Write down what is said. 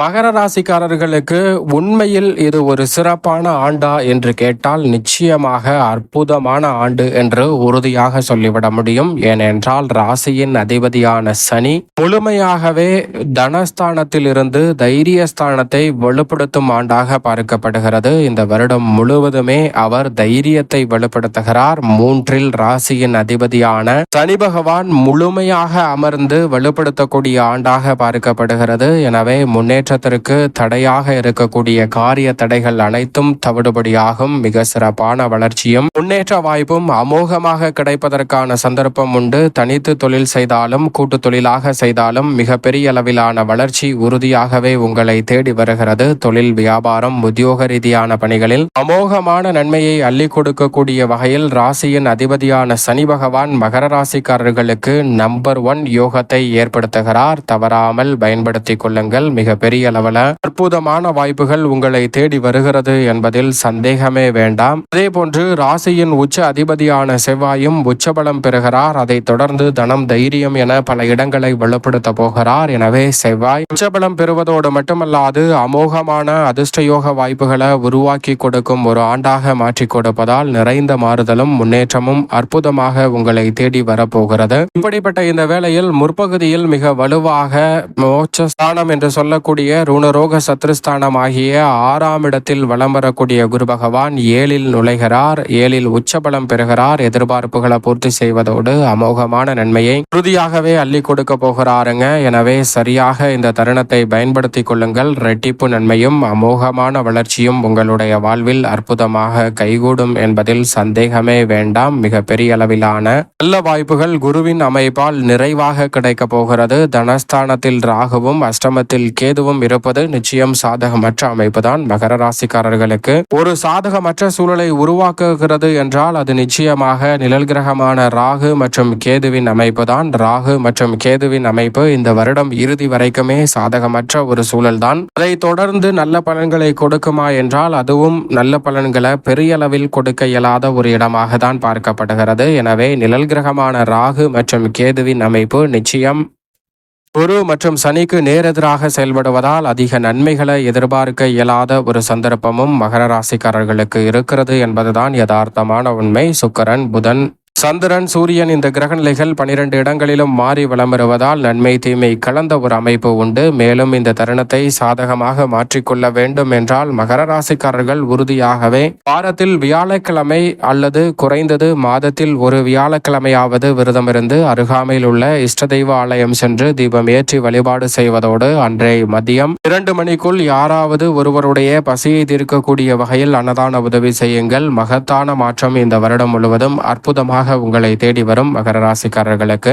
மகர ராசிக்காரர்களுக்கு உண்மையில் இது ஒரு சிறப்பான ஆண்டா என்று கேட்டால் நிச்சயமாக அற்புதமான ஆண்டு என்று உறுதியாக சொல்லிவிட முடியும். ஏனென்றால் ராசியின் அதிபதியான சனி முழுமையாகவே தனஸ்தானத்தில் இருந்து தைரியஸ்தானத்தை வலுப்படுத்தும் ஆண்டாக பார்க்கப்படுகிறது. இந்த வருடம் முழுவதுமே அவர் தைரியத்தை வலுப்படுத்துகிறார். மூன்றில் ராசியின் அதிபதியான சனி பகவான் முழுமையாக அமர்ந்து வலுப்படுத்தக்கூடிய ஆண்டாக பார்க்கப்படுகிறது. எனவே முன்னேற்றத்திற்கு தடையாக இருக்கக்கூடிய காரிய தடைகள் அனைத்தும் தவிடுபடியாகும். மிக சிறப்பான வளர்ச்சியும் முன்னேற்ற வாய்ப்பும் அமோகமாக கிடைப்பதற்கான சந்தர்ப்பம் உண்டு. தனித்து தொழில் செய்தாலும் கூட்டு தொழிலாக செய்தாலும் மிக பெரிய அளவிலான வளர்ச்சி உறுதியாகவே உங்களை தேடி வருகிறது. தொழில் வியாபாரம் உத்தியோக ரீதியான பணிகளில் அமோகமான நன்மையை அள்ளி கொடுக்கக்கூடிய வகையில் ராசியின் அதிபதியான சனி பகவான் மகர ராசிக்காரர்களுக்கு நம்பர் 1 யோகத்தை ஏற்படுத்துகிறார். தவறாமல் பயன்படுத்திக் கொள்ளுங்கள். மிக பெரிய அளவில் அற்புதமான வாய்ப்புகள் உங்களை தேடி வருகிறது என்பதில் சந்தேகமே வேண்டாம். அதே போன்று ராசியின் உச்ச அதிபதியான செவ்வாயும் உச்சபலம் பெறுகிறார். அதை தொடர்ந்து தனம் தைரியம் என பல இடங்களை வலுப்படுத்த போகிறார். எனவே செவ்வாய் உச்சபலம் பெறுவதோடு மட்டுமல்லாது அமோகமான அதிர்ஷ்டயோக வாய்ப்புகளை உருவாக்கி கொடுக்கும் ஒரு ஆண்டாக மாற்றி கொடுப்பதால் நிறைந்த மாறுதலும் முன்னேற்றமும் அற்புதமாக உங்களை தேடி வரப்போகிறது. இப்படிப்பட்ட இந்த வேளையில் முற்பகுதியில் மிக வலுவாக மோட்ச ஸ்தானம் என்று சொல்லக்கூடிய ருணரோக சத்ருஸ்தானம் ஆகிய 6ஆம் இடத்தில் வலம் வரக்கூடிய குரு பகவான் 7இல் நுழைகிறார். 7இல் உச்சபலம் பெறுகிறார். எதிர்பார்ப்புகளை பூர்த்தி செய்வதோடு அமோகமான நன்மையை உறுதியாகவே அள்ளி கொடுக்க போகிறாருங்க. எனவே சரியாக இந்த தருணத்தை பயன்படுத்திக் கொள்ளுங்கள். ரெட்டிப்பு நன்மையும் அமோகமான வளர்ச்சியும் உங்களுடைய வாழ்வில் அற்புதமாக கைகூடும் என்பதில் சந்தேகமே வேண்டாம். மிக பெரிய அளவிலான நல்ல வாய்ப்புகள் குருவின் அமைப்பால் நிறைவாக கிடைக்க போகிறது. தனஸ்தானத்தில் ராகுவும் அஷ்டமத்தில் கேதுவும் இருப்பது நிச்சயம் சாதகமற்ற அமைப்புதான். மகர ராசிக்காரர்களுக்கு ஒரு சாதகமற்ற சூழலை உருவாக்குகிறது என்றால் அது நிச்சயமாக நிழல் கிரகமான ராகு மற்றும் கேதுவின் அமைப்பு தான். ராகு மற்றும் கேதுவின் அமைப்பு இந்த வருடம் இறுதி வரைக்குமே சாதகமற்ற ஒரு சூழல்தான். அதை தொடர்ந்து நல்ல பலன்களை கொடுக்குமா என்றால் அதுவும் நல்ல பலன்களை பெரிய அளவில் கொடுக்க இயலாத ஒரு இடமாக தான் பார்க்கப்படுகிறது. எனவே நிழல் கிரகமான ராகு மற்றும் கேதுவின் அமைப்பு நிச்சயம் குரு மற்றும் சனிக்கு நேரெதிராக செயல்படுவதால் அதிக நன்மைகளை எதிர்பார்க்க இயலாத ஒரு சந்தர்ப்பமும் மகர ராசிக்காரர்களுக்கு இருக்கிறது என்பதுதான் யதார்த்தமான உண்மை. சுக்கிரன், புதன், சந்திரன், சூரியன் இந்த கிரகநிலைகள் 12 இடங்களிலும் மாறி வலம் வருவதால் நன்மை தீமை கலந்த ஒரு அமைப்பு உண்டு. மேலும் இந்த தருணத்தை சாதகமாக மாற்றிக்கொள்ள வேண்டும் என்றால் மகர ராசிக்காரர்கள் உறுதியாகவே வாரத்தில் வியாழக்கிழமை அல்லது குறைந்தது மாதத்தில் ஒரு வியாழக்கிழமையாவது விரதமிருந்து அருகாமையில் உள்ள இஷ்ட தெய்வ ஆலயம் சென்று தீபம் ஏற்றி வழிபாடு செய்வதோடு அன்றைய மதியம் 2 மணிக்குள் யாராவது ஒருவருடைய பசியை தீர்க்கக்கூடிய வகையில் அன்னதான உதவி செய்யுங்கள். மகத்தான மாற்றம் இந்த வருடம் முழுவதும் அற்புதமாக உங்களை தேடி வரும் மகர ராசிக்காரர்களுக்கு.